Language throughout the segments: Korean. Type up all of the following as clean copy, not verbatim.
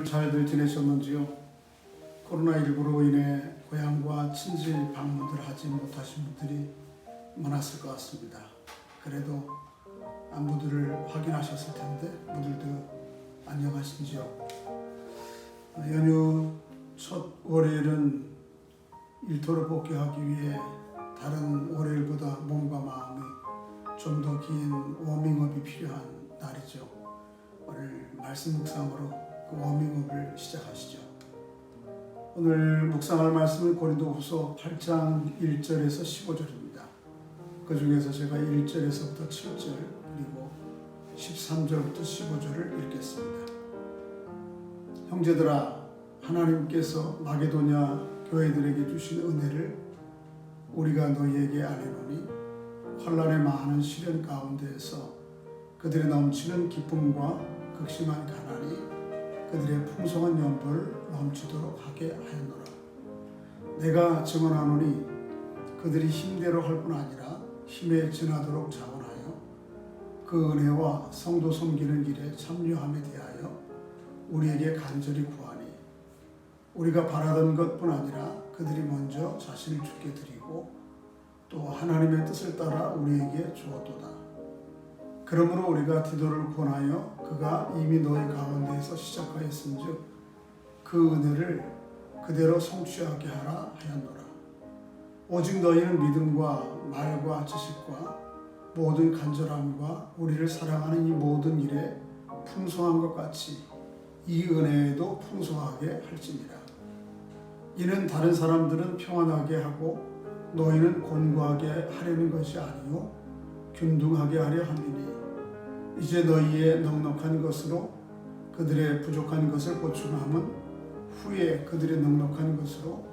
잘들 지내셨는지요? 코로나19로 인해 고향과 친지 방문을 하지 못하신 분들이 많았을 것 같습니다. 그래도 안부들을 확인하셨을 텐데 모두들 안녕하신지요? 연휴 첫 월요일은 일터로 복귀하기 위해 다른 월요일보다 몸과 마음이 좀 더 긴 워밍업이 필요한 날이죠. 오늘 말씀 묵상으로 그 워밍업을 시작하시죠. 오늘 묵상할 말씀은 고린도후서 8장 1절에서 15절입니다. 그 중에서 제가 1절에서부터 7절 그리고 13절부터 15절을 읽겠습니다. 형제들아, 하나님께서 마게도냐 교회들에게 주신 은혜를 우리가 너희에게 알리노니 환난의 많은 시련 가운데에서 그들의 넘치는 기쁨과 극심한 가난이 그들의 풍성한 연보를 넘치도록 하게 하였노라. 내가 증언하노니 그들이 힘대로 할 뿐 아니라 힘에 지나도록 자원하여 그 은혜와 성도 섬기는 일에 참여함에 대하여 우리에게 간절히 구하니 우리가 바라던 것뿐 아니라 그들이 먼저 자신을 주께 드리고 또 하나님의 뜻을 따라 우리에게 주었도다. 그러므로 우리가 디도를 권하여 그가 이미 너희 가운데에서 시작하였은즉 그 은혜를 그대로 성취하게 하라 하였노라. 오직 너희는 믿음과 말과 지식과 모든 간절함과 우리를 사랑하는 이 모든 일에 풍성한 것 같이 이 은혜에도 풍성하게 할지니라. 이는 다른 사람들은 평안하게 하고 너희는 곤고하게 하려는 것이 아니요 균등하게 하려 함이니 이제 너희의 넉넉한 것으로 그들의 부족한 것을 보충함은 후에 그들의 넉넉한 것으로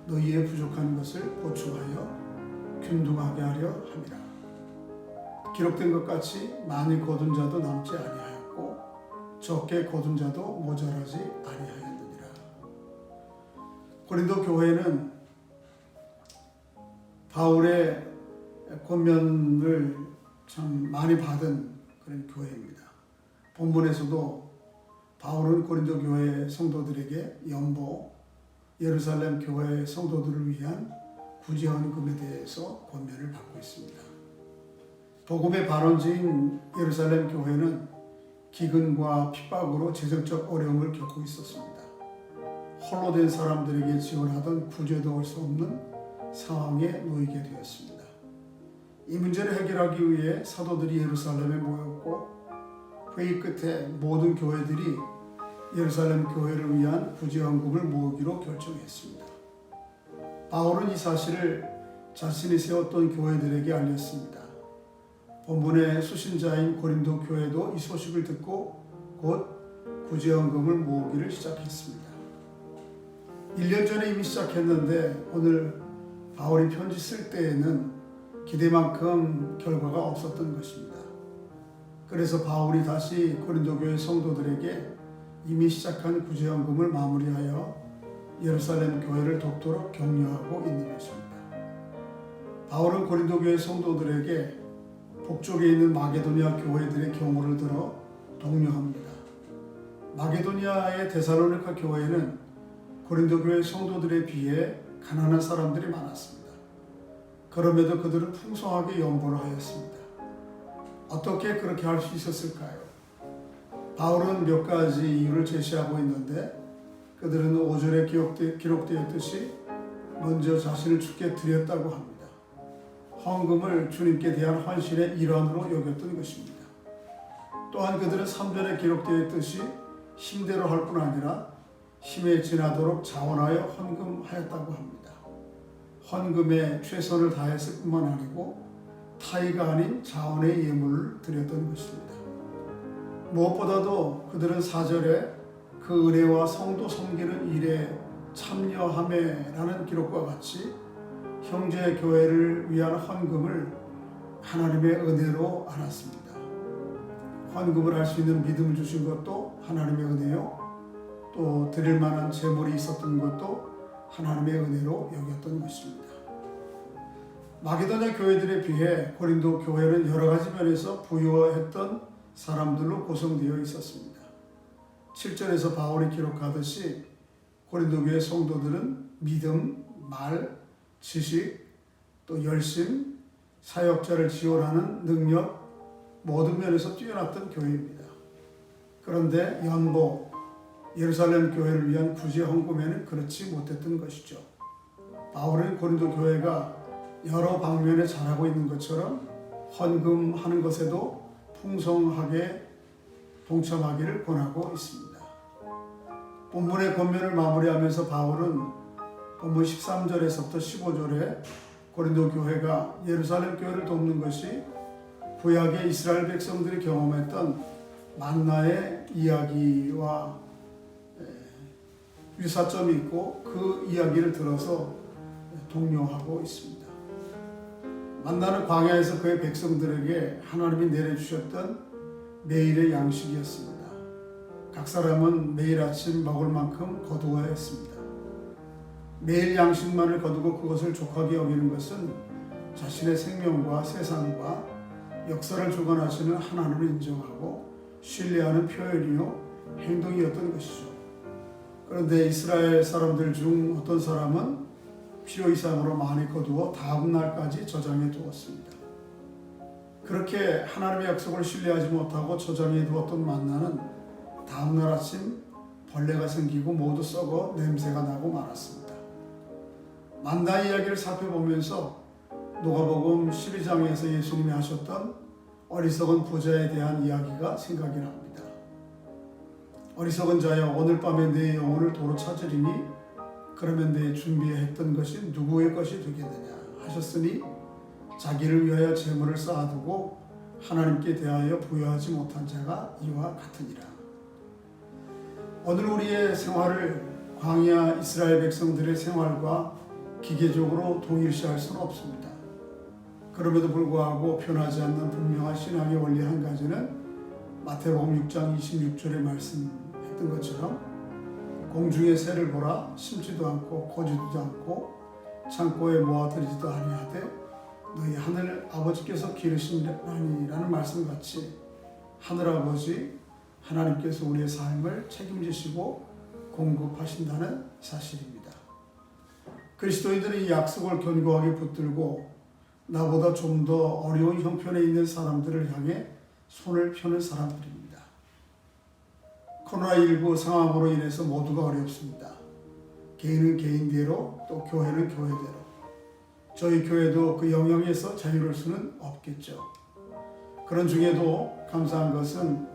너희의 부족한 것을 보충하여 균등하게 하려 함이라. 기록된 것 같이 많이 거둔 자도 남지 아니하였고 적게 거둔 자도 모자라지 아니하였느니라. 고린도 교회는 바울의 권면을 참 많이 받은 그런 교회입니다. 본문에서도 바울은 고린도 교회 성도들에게 연보, 예루살렘 교회 성도들을 위한 구제헌금에 대해서 권면을 받고 있습니다. 복음의 발원지인 예루살렘 교회는 기근과 핍박으로 재정적 어려움을 겪고 있었습니다. 홀로 된 사람들에게 지원하던 구제도 할 수 없는 상황에 놓이게 되었습니다. 이 문제를 해결하기 위해 사도들이 예루살렘에 모였고 회의 끝에 모든 교회들이 예루살렘 교회를 위한 구제헌금을 모으기로 결정했습니다. 바울은 이 사실을 자신이 세웠던 교회들에게 알렸습니다. 본문의 수신자인 고린도 교회도 이 소식을 듣고 곧 구제헌금을 모으기를 시작했습니다. 1년 전에 이미 시작했는데 오늘 바울이 편지 쓸 때에는 기대만큼 결과가 없었던 것입니다. 그래서 바울이 다시 고린도 교회 성도들에게 이미 시작한 구제헌금을 마무리하여 예루살렘 교회를 돕도록 격려하고 있는 것입니다. 바울은 고린도 교회 성도들에게 북쪽에 있는 마게도니아 교회들의 경우를 들어 독려합니다. 마게도니아의 데살로니가 교회는 고린도 교회 성도들에 비해 가난한 사람들이 많았습니다. 그럼에도 그들은 풍성하게 연보를 하였습니다. 어떻게 그렇게 할 수 있었을까요? 바울은 몇 가지 이유를 제시하고 있는데 그들은 5절에 기록되었듯이 먼저 자신을 주께 드렸다고 합니다. 헌금을 주님께 대한 헌신의 일환으로 여겼던 것입니다. 또한 그들은 3절에 기록되었듯이 힘대로 할 뿐 아니라 힘에 지나도록 자원하여 헌금하였다고 합니다. 헌금에 최선을 다했을 뿐만 아니고 타의가 아닌 자원의 예물을 드렸던 것입니다. 무엇보다도 그들은 4절에 그 은혜와 성도 섬기는 일에 참여함에라는 기록과 같이 형제 교회를 위한 헌금을 하나님의 은혜로 알았습니다. 헌금을 할 수 있는 믿음을 주신 것도 하나님의 은혜요, 또 드릴 만한 재물이 있었던 것도 하나님의 은혜로 여겼던 것입니다. 마게도냐 교회들에 비해 고린도 교회는 여러 가지 면에서 부유했던 사람들로 구성되어 있었습니다. 7절에서 바울이 기록하듯이 고린도 교회 성도들은 믿음, 말, 지식, 또 열심, 사역자를 지원하는 능력 모든 면에서 뛰어났던 교회입니다. 그런데 연보 예루살렘 교회를 위한 구제 헌금에는 그렇지 못했던 것이죠. 바울은 고린도 교회가 여러 방면에 잘하고 있는 것처럼 헌금하는 것에도 풍성하게 동참하기를 권하고 있습니다. 본문의 권면을 마무리하면서 바울은 본문 13절에서부터 15절에 고린도 교회가 예루살렘 교회를 돕는 것이 구약의 이스라엘 백성들이 경험했던 만나의 이야기와 유사점이 있고 그 이야기를 들어서 동요하고 있습니다. 만나는 광야에서 그의 백성들에게 하나님이 내려주셨던 매일의 양식이었습니다. 각 사람은 매일 아침 먹을 만큼 거두어야 했습니다. 매일 양식만을 거두고 그것을 족하게 여기는 것은 자신의 생명과 세상과 역사를 주관하시는 하나님을 인정하고 신뢰하는 표현이요 행동이었던 것이죠. 그런데 이스라엘 사람들 중 어떤 사람은 필요 이상으로 많이 거두어 다음 날까지 저장해 두었습니다. 그렇게 하나님의 약속을 신뢰하지 못하고 저장해 두었던 만나는 다음 날 아침 벌레가 생기고 모두 썩어 냄새가 나고 말았습니다. 만나 이야기를 살펴보면서 누가복음 12장에서 예수님이 하셨던 어리석은 부자에 대한 이야기가 생각이 납니다. 어리석은 자여 오늘 밤에 내 영혼을 도로 찾으리니 그러면 내 준비했던 것이 누구의 것이 되겠느냐 하셨으니 자기를 위하여 재물을 쌓아두고 하나님께 대하여 부여하지 못한 자가 이와 같으니라. 오늘 우리의 생활을 광야 이스라엘 백성들의 생활과 기계적으로 동일시할 수는 없습니다. 그럼에도 불구하고 변하지 않는 분명한 신앙의 원리 한 가지는 마태복음 6장 26절에 말씀했던 것처럼 공중의 새를 보라 심지도 않고 거두지도 않고 창고에 모아들이지도 아니하되 너희 하늘 아버지께서 기르시니라는 말씀같이 하늘아버지 하나님께서 우리의 삶을 책임지시고 공급하신다는 사실입니다. 그리스도인들은 이 약속을 견고하게 붙들고 나보다 좀 더 어려운 형편에 있는 사람들을 향해 손을 펴는 사람들입니다. 코로나19 상황으로 인해서 모두가 어렵습니다. 개인은 개인대로 또 교회는 교회대로 저희 교회도 그 영향에서 자유로울 수는 없겠죠. 그런 중에도 감사한 것은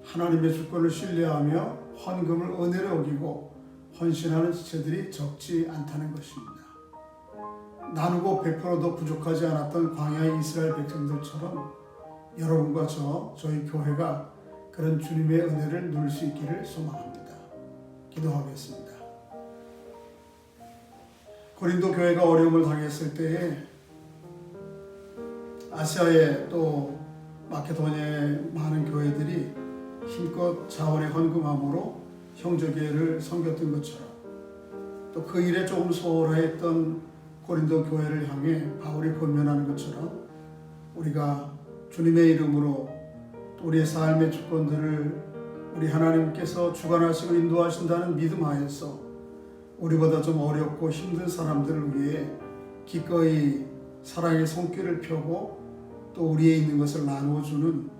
하나님의 주권을 신뢰하며 헌금을 은혜로 여기고 헌신하는 지체들이 적지 않다는 것입니다. 나누고 베풀어도 부족하지 않았던 광야의 이스라엘 백성들처럼 여러분과 저희 교회가 그런 주님의 은혜를 누릴 수 있기를 소망합니다. 기도하겠습니다. 고린도 교회가 어려움을 당했을 때에 아시아에 또 마케도니아의 많은 교회들이 힘껏 자원에 헌금함으로 형제교회를 섬겼던 것처럼 또 그 일에 조금 소홀했던 고린도 교회를 향해 바울이 권면하는 것처럼 우리가 주님의 이름으로 또 우리의 삶의 주권들을 우리 하나님께서 주관하시고 인도하신다는 믿음 하에서 우리보다 좀 어렵고 힘든 사람들을 위해 기꺼이 사랑의 손길을 펴고 또 우리에 있는 것을 나누어주는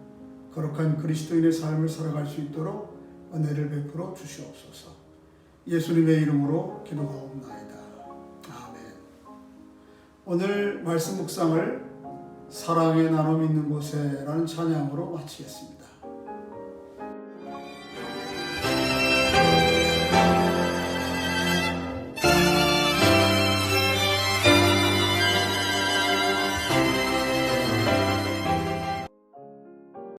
거룩한 그리스도인의 삶을 살아갈 수 있도록 은혜를 베풀어 주시옵소서. 예수님의 이름으로 기도하옵나이다. 아멘. 오늘 말씀 묵상을 사랑의 나눔 있는 곳에 라는 찬양으로 마치겠습니다.